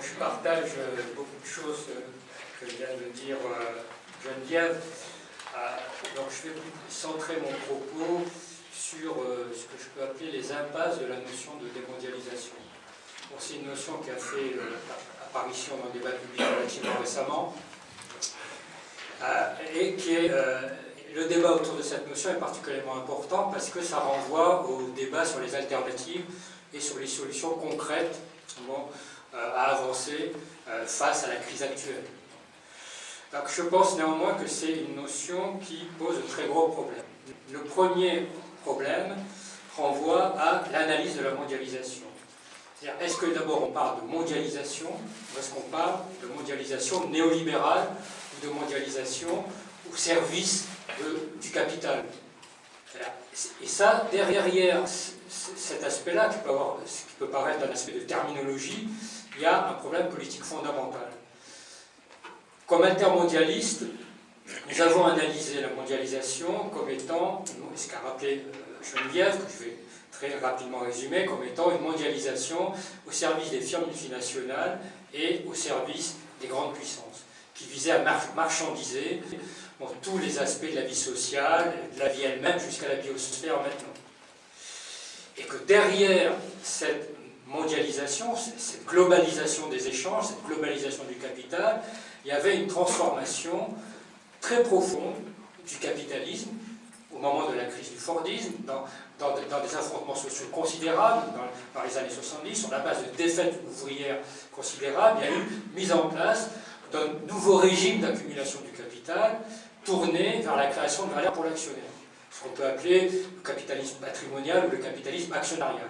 je partage beaucoup de choses que vient de dire Geneviève. Donc je vais centrer mon propos sur ce que je peux appeler les impasses de la notion de démondialisation. Bon, c'est une notion qui a fait apparition dans le débat public relativement récemment, et qui est... le débat autour de cette notion est particulièrement important parce que ça renvoie au débat sur les alternatives et sur les solutions concrètes à avancer face à la crise actuelle. Donc je pense néanmoins que c'est une notion qui pose de très gros problèmes. Le premier problème renvoie à l'analyse de la mondialisation. C'est-à-dire, est-ce que d'abord on parle de mondialisation, ou est-ce qu'on parle de mondialisation néolibérale, ou de mondialisation au service du capital? Et ça, derrière cet aspect-là, qui peut paraître un aspect de terminologie, il y a un problème politique fondamental. Comme intermondialiste, nous avons analysé la mondialisation comme étant, ce qu'a rappelé Geneviève, que je vais très rapidement résumer, comme étant une mondialisation au service des firmes multinationales et au service des grandes puissances, qui visait à marchandiser tous les aspects de la vie sociale, de la vie elle-même, jusqu'à la biosphère maintenant. Et que derrière cette mondialisation, cette globalisation des échanges, cette globalisation du capital, il y avait une transformation très profonde du capitalisme au moment de la crise du Fordisme, dans des affrontements sociaux considérables, dans les années 70, sur la base de défaites ouvrières considérables. Il y a eu mise en place d'un nouveau régime d'accumulation du capital tourné vers la création de valeur pour l'actionnaire, ce qu'on peut appeler le capitalisme patrimonial ou le capitalisme actionnarial.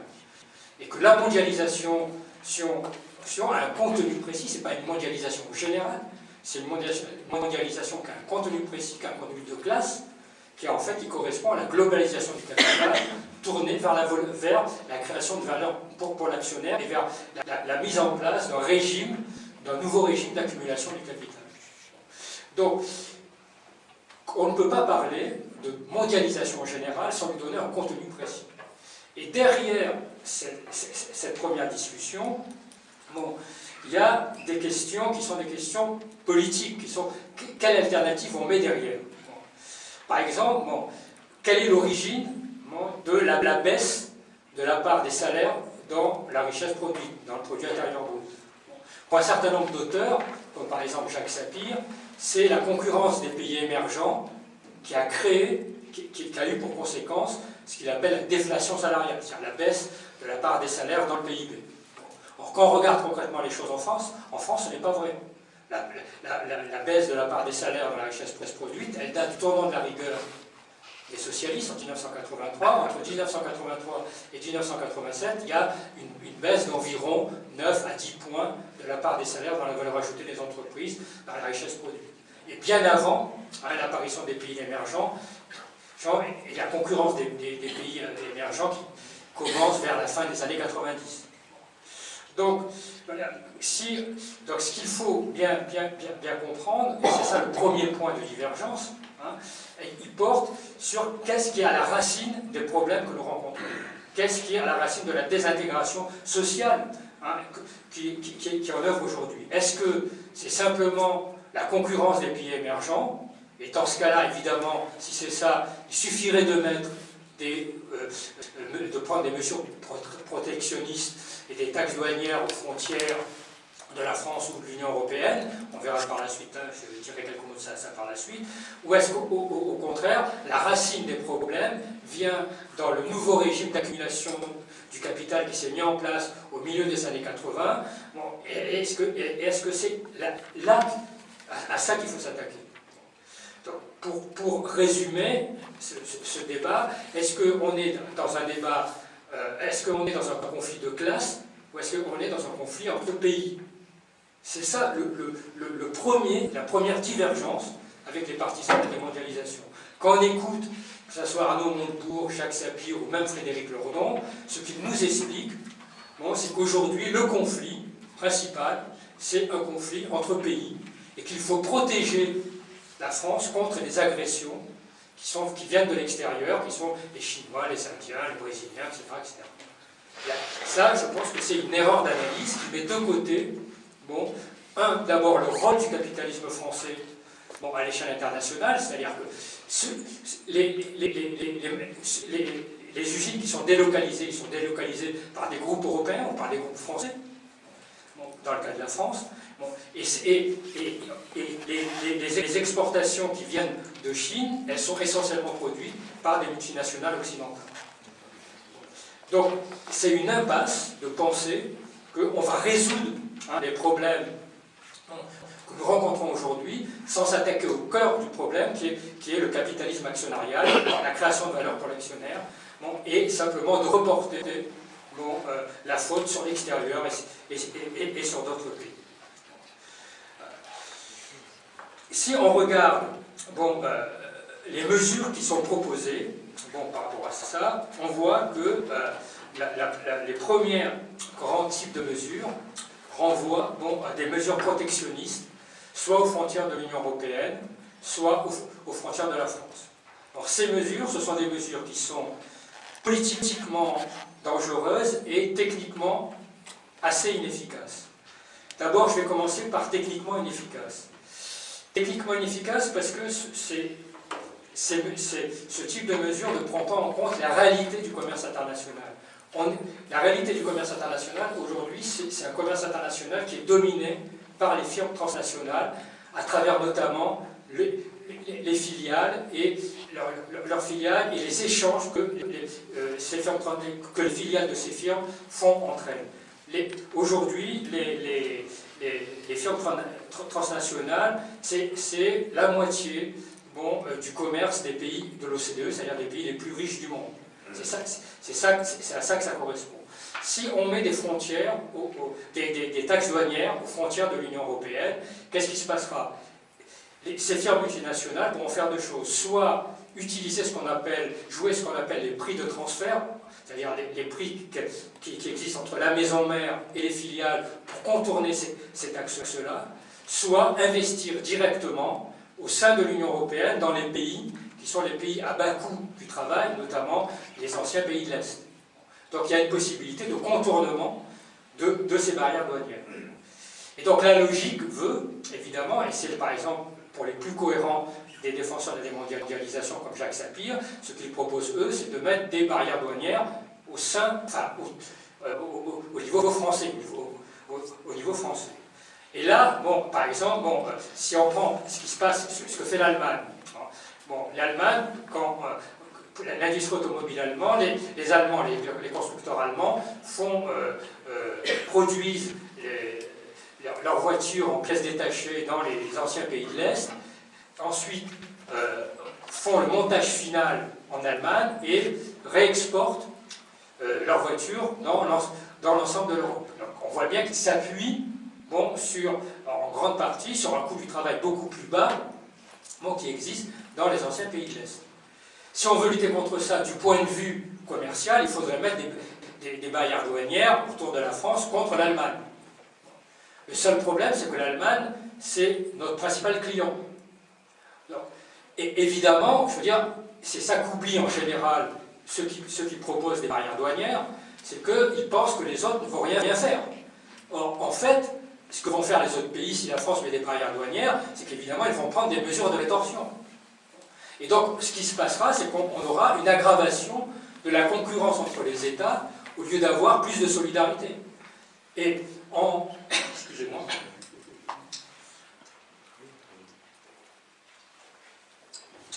Et que la mondialisation, si on a un contenu précis, ce n'est pas une mondialisation générale, c'est une mondialisation qui a un contenu précis, qui a un contenu de classe, qui correspond à la globalisation du capital, tournée vers la création de valeur pour l'actionnaire et vers la mise en place d'un nouveau régime d'accumulation du capital. Donc, on ne peut pas parler de mondialisation générale sans lui donner un contenu précis. Et derrière cette première discussion, il y a des questions qui sont des questions politiques, qui sont quelle alternative on met derrière. Par exemple, quelle est l'origine de la baisse de la part des salaires dans la richesse produite, dans le produit intérieur brut. Pour un certain nombre d'auteurs, comme par exemple Jacques Sapir, c'est la concurrence des pays émergents qui a eu pour conséquence ce qu'il appelle la déflation salariale, c'est-à-dire la baisse de la part des salaires dans le PIB. Or, quand on regarde concrètement les choses en France, ce n'est pas vrai. La baisse de la part des salaires dans la richesse produite, elle date du tournant de la rigueur des socialistes en 1983. Entre 1983 et 1987, il y a une baisse d'environ 9 à 10 points de la part des salaires dans la valeur ajoutée des entreprises, dans la richesse produite. Et bien avant l'apparition des pays émergents, et la concurrence des pays émergents qui commence vers la fin des années 90. Donc, voilà, ce qu'il faut bien comprendre, et c'est ça le premier point de divergence, il porte sur qu'est-ce qui est à la racine des problèmes que nous rencontrons. Qu'est-ce qui est à la racine de la désintégration sociale qui est en œuvre aujourd'hui. Est-ce que c'est simplement la concurrence des pays émergents? Et dans ce cas-là, évidemment, si c'est ça, il suffirait de prendre des mesures protectionnistes et des taxes douanières aux frontières de la France ou de l'Union européenne. On verra par la suite, je dirai quelques mots de ça par la suite. Ou est-ce qu'au contraire, la racine des problèmes vient dans le nouveau régime d'accumulation du capital qui s'est mis en place au milieu des années 80 est-ce que c'est là à ça qu'il faut s'attaquer? Pour résumer ce débat, est-ce qu'on est dans un débat, est-ce qu'on est dans un conflit de classe ou est-ce qu'on est dans un conflit entre pays? C'est ça la première divergence avec les partisans de la démondialisation. Quand on écoute, que ce soit Arnaud Montebourg, Jacques Sapir ou même Frédéric Lordon, ce qu'ils nous expliquent, c'est qu'aujourd'hui, le conflit principal, c'est un conflit entre pays et qu'il faut protéger la France contre les agressions qui viennent de l'extérieur, qui sont les Chinois, les Indiens, les Brésiliens, etc. etc. Ça, je pense que c'est une erreur d'analyse qui met de côté Bon, d'abord le rôle du capitalisme français à l'échelle internationale, c'est-à-dire que les usines qui sont délocalisées, ils sont délocalisés par des groupes européens ou par des groupes français, dans le cas de la France. Et les exportations qui viennent de Chine, elles sont essentiellement produites par des multinationales occidentales. Donc, c'est une impasse de penser qu'on va résoudre les problèmes que nous rencontrons aujourd'hui sans s'attaquer au cœur du problème qui est le capitalisme actionnarial, la création de valeur pour l'actionnaire, et simplement de reporter la faute sur l'extérieur et sur d'autres pays. Si on regarde les mesures qui sont proposées par rapport à ça, on voit que les premiers grands types de mesures renvoient à des mesures protectionnistes, soit aux frontières de l'Union européenne, soit aux frontières de la France. Alors, ces mesures, ce sont des mesures qui sont politiquement dangereuses et techniquement assez inefficaces. D'abord, je vais commencer par techniquement inefficace. Techniquement inefficace parce que ce type de mesure ne prend pas en compte la réalité du commerce international. La réalité du commerce international, aujourd'hui, c'est un commerce international qui est dominé par les firmes transnationales, à travers notamment les filiales et leurs filiales et les échanges que les filiales de ces firmes font entre elles. Aujourd'hui, les firmes transnationales, c'est la moitié du commerce des pays de l'OCDE, c'est-à-dire des pays les plus riches du monde. C'est à ça que ça correspond. Si on met des frontières, des taxes douanières aux frontières de l'Union européenne, qu'est-ce qui se passera? Ces firmes multinationales pourront faire deux choses. Soit utiliser jouer ce qu'on appelle les prix de transfert, c'est-à-dire les prix qui existent entre la maison mère et les filiales pour contourner ces taxes-là, soit investir directement au sein de l'Union européenne dans les pays qui sont les pays à bas coût du travail, notamment les anciens pays de l'Est. Donc il y a une possibilité de contournement de ces barrières douanières. Et donc la logique veut, évidemment, et c'est par exemple pour les plus cohérents des défenseurs de la démondialisation comme Jacques Sapir, ce qu'ils proposent eux, c'est de mettre des barrières douanières au niveau français, au niveau français. Et là, par exemple, si on prend ce qui se passe, ce que fait l'Allemagne. L'Allemagne, quand l'industrie automobile allemande, les Allemands, les constructeurs allemands produisent leurs voitures en pièces détachées dans les anciens pays de l'Est, ensuite font le montage final en Allemagne et réexportent leurs voitures dans l'ensemble de l'Europe. On voit bien qu'ils s'appuient en grande partie sur un coût du travail beaucoup plus bas qui existe dans les anciens pays de l'Est. Si on veut lutter contre ça du point de vue commercial, il faudrait mettre des barrières douanières autour de la France contre l'Allemagne. Le seul problème, c'est que l'Allemagne, c'est notre principal client. Et évidemment, je veux dire, c'est ça qu'oublient en général ceux qui proposent des barrières douanières, c'est qu'ils pensent que les autres ne vont rien faire. Or, en fait, ce que vont faire les autres pays si la France met des barrières douanières, c'est qu'évidemment, ils vont prendre des mesures de rétorsion. Et donc, ce qui se passera, c'est qu'on aura une aggravation de la concurrence entre les États au lieu d'avoir plus de solidarité. Et excusez-moi.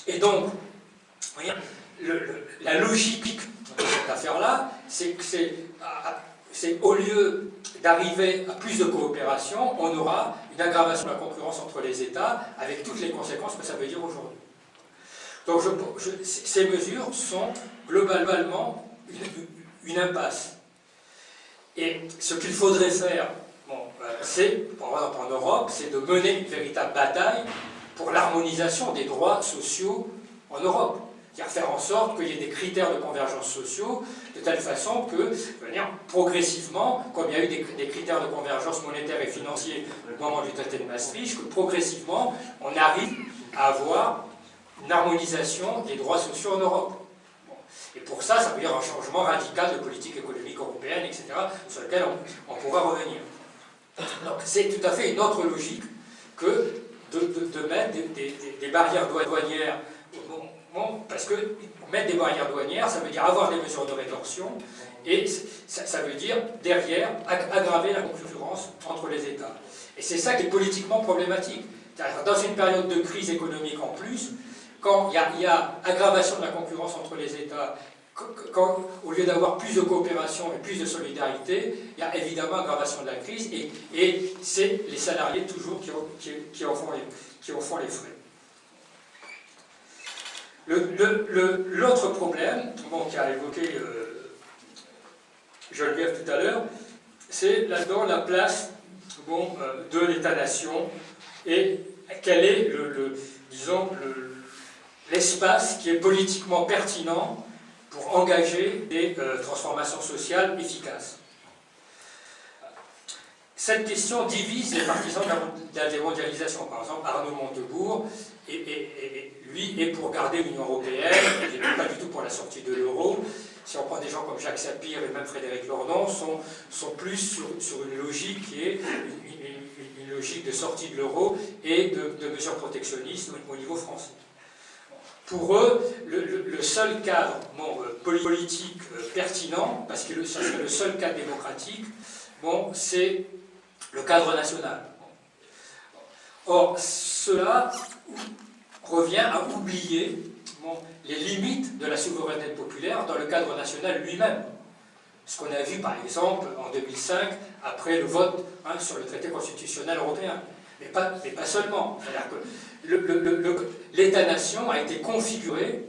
Et donc, voyez, la logique de cette affaire-là, c'est au lieu d'arriver à plus de coopération, on aura une aggravation de la concurrence entre les États avec toutes les conséquences que ça veut dire aujourd'hui. Donc ces mesures sont globalement une impasse. Et ce qu'il faudrait faire, c'est, par exemple en Europe, c'est de mener une véritable bataille pour l'harmonisation des droits sociaux en Europe. C'est-à-dire faire en sorte qu'il y ait des critères de convergence sociaux de telle façon que, progressivement, comme il y a eu des critères de convergence monétaire et financier au moment du traité de Maastricht, que progressivement, on arrive à avoir une harmonisation des droits sociaux en Europe. Et pour ça, ça veut dire un changement radical de politique économique européenne, etc., sur lequel on pourra revenir. Donc c'est tout à fait une autre logique que de mettre des barrières douanières. Bon, parce que mettre des barrières douanières, ça veut dire avoir des mesures de rétorsion, et ça veut dire, derrière, aggraver la concurrence entre les États. Et c'est ça qui est politiquement problématique. Dans une période de crise économique en plus, quand il y a aggravation de la concurrence entre les États, au lieu d'avoir plus de coopération et plus de solidarité, il y a évidemment aggravation de la crise, et c'est les salariés toujours qui en font les frais. L'autre problème, qu'a évoqué Geneviève tout à l'heure, c'est là-dedans la place de l'État-nation et quel est disons, l'espace qui est politiquement pertinent pour engager des transformations sociales efficaces. Cette question divise les partisans de la démondialisation. Par exemple, Arnaud Montebourg, lui, est pour garder l'Union européenne, il n'est pas du tout pour la sortie de l'euro. Si on prend des gens comme Jacques Sapir et même Frédéric Lordon, sont plus sur une logique qui est une logique de sortie de l'euro et de mesures protectionnistes au niveau français. Pour eux, le seul cadre politique pertinent, parce que ça serait le seul cadre démocratique, c'est le cadre national. Or, cela revient à oublier les limites de la souveraineté populaire dans le cadre national lui-même. Ce qu'on a vu, par exemple, en 2005, après le vote sur le traité constitutionnel européen. Mais pas seulement. C'est-à-dire que l'État-nation a été configuré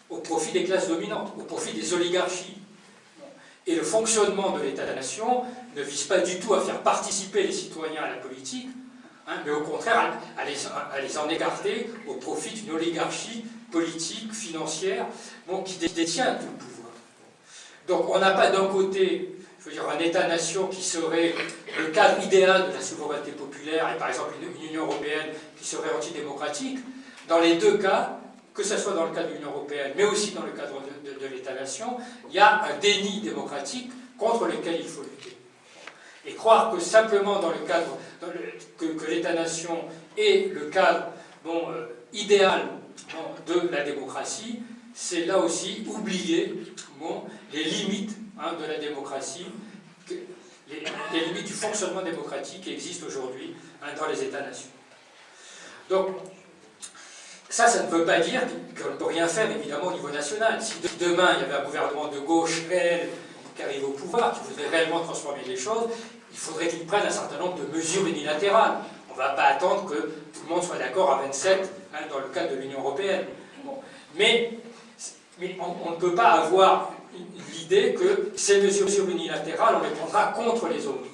au profit des classes dominantes, au profit des oligarchies. Et le fonctionnement de l'État-nation ne vise pas du tout à faire participer les citoyens à la politique, mais au contraire à les en écarter au profit d'une oligarchie politique, financière, qui détient tout le pouvoir. Donc on n'a pas d'un côté, je veux dire, un État-nation qui serait le cadre idéal de la souveraineté populaire, et par exemple une Union européenne qui serait antidémocratique. Dans les deux cas, que ce soit dans le cadre de l'Union européenne, mais aussi dans le cadre de l'État-nation, il y a un déni démocratique contre lequel il faut lutter. Et croire que simplement dans le cadre que l'État-nation est le cadre idéal de la démocratie, c'est là aussi oublier les limites de la démocratie, les limites du fonctionnement démocratique qui existent aujourd'hui dans les États-nations. Donc, ça ne veut pas dire qu'on ne peut rien faire, évidemment, au niveau national. Si demain, il y avait un gouvernement de gauche réel qui arrive au pouvoir, qui voudrait réellement transformer les choses, il faudrait qu'il prenne un certain nombre de mesures unilatérales. On ne va pas attendre que tout le monde soit d'accord à 27 dans le cadre de l'Union européenne. Mais on ne peut pas avoir l'idée que ces mesures unilatérales, on les prendra contre les autres.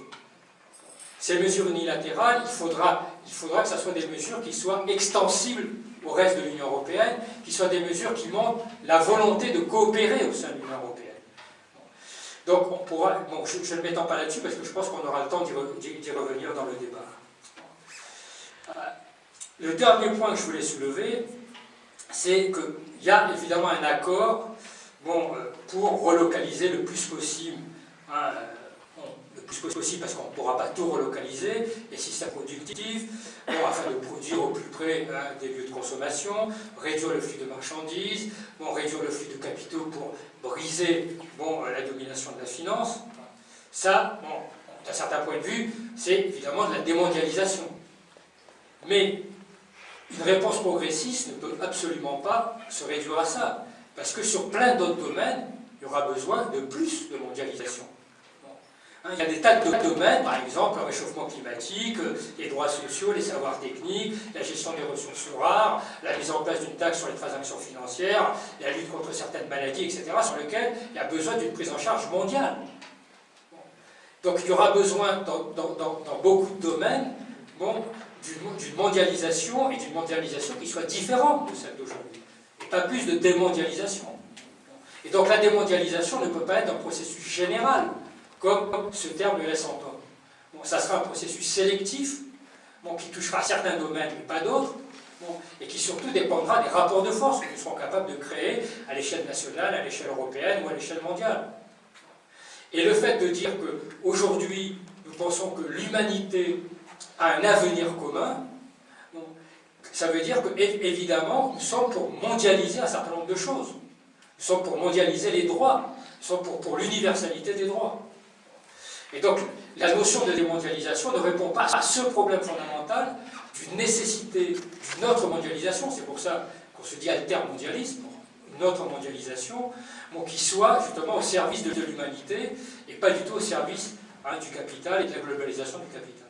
Ces mesures unilatérales, il faudra que ce soit des mesures qui soient extensibles au reste de l'Union européenne, qui soient des mesures qui montrent la volonté de coopérer au sein de l'Union européenne. Donc on pourra, je ne m'étends pas là-dessus parce que je pense qu'on aura le temps d'y revenir dans le débat. Le dernier point que je voulais soulever, c'est qu'il y a évidemment un accord pour relocaliser le plus possible, parce qu'on ne pourra pas tout relocaliser, les systèmes productifs, afin de produire au plus près des lieux de consommation, réduire le flux de marchandises, réduire le flux de capitaux pour briser la domination de la finance. Ça, d'un certain point de vue, c'est évidemment de la démondialisation. Mais une réponse progressiste ne peut absolument pas se réduire à ça, parce que sur plein d'autres domaines, il y aura besoin de plus de mondialisation. Il y a des tas de domaines, par exemple le réchauffement climatique, les droits sociaux, les savoirs techniques, la gestion des ressources rares, la mise en place d'une taxe sur les transactions financières, la lutte contre certaines maladies, etc., sur lesquelles il y a besoin d'une prise en charge mondiale. Donc il y aura besoin dans beaucoup de domaines d'une mondialisation, et d'une mondialisation qui soit différente de celle d'aujourd'hui, et pas plus de démondialisation. Et donc la démondialisation ne peut pas être un processus général, comme ce terme le laisse entendre. Ça sera un processus sélectif, qui touchera certains domaines mais pas d'autres, et qui surtout dépendra des rapports de force que nous serons capables de créer à l'échelle nationale, à l'échelle européenne ou à l'échelle mondiale. Et le fait de dire qu'aujourd'hui, nous pensons que l'humanité a un avenir commun, ça veut dire que, évidemment, nous sommes pour mondialiser un certain nombre de choses. Nous sommes pour mondialiser les droits. Nous sommes pour l'universalité des droits. Et donc, la notion de démondialisation ne répond pas à ce problème fondamental d'une nécessité d'une autre mondialisation. C'est pour ça qu'on se dit altermondialisme, une autre mondialisation, qui soit justement au service de l'humanité et pas du tout au service du capital et de la globalisation du capital.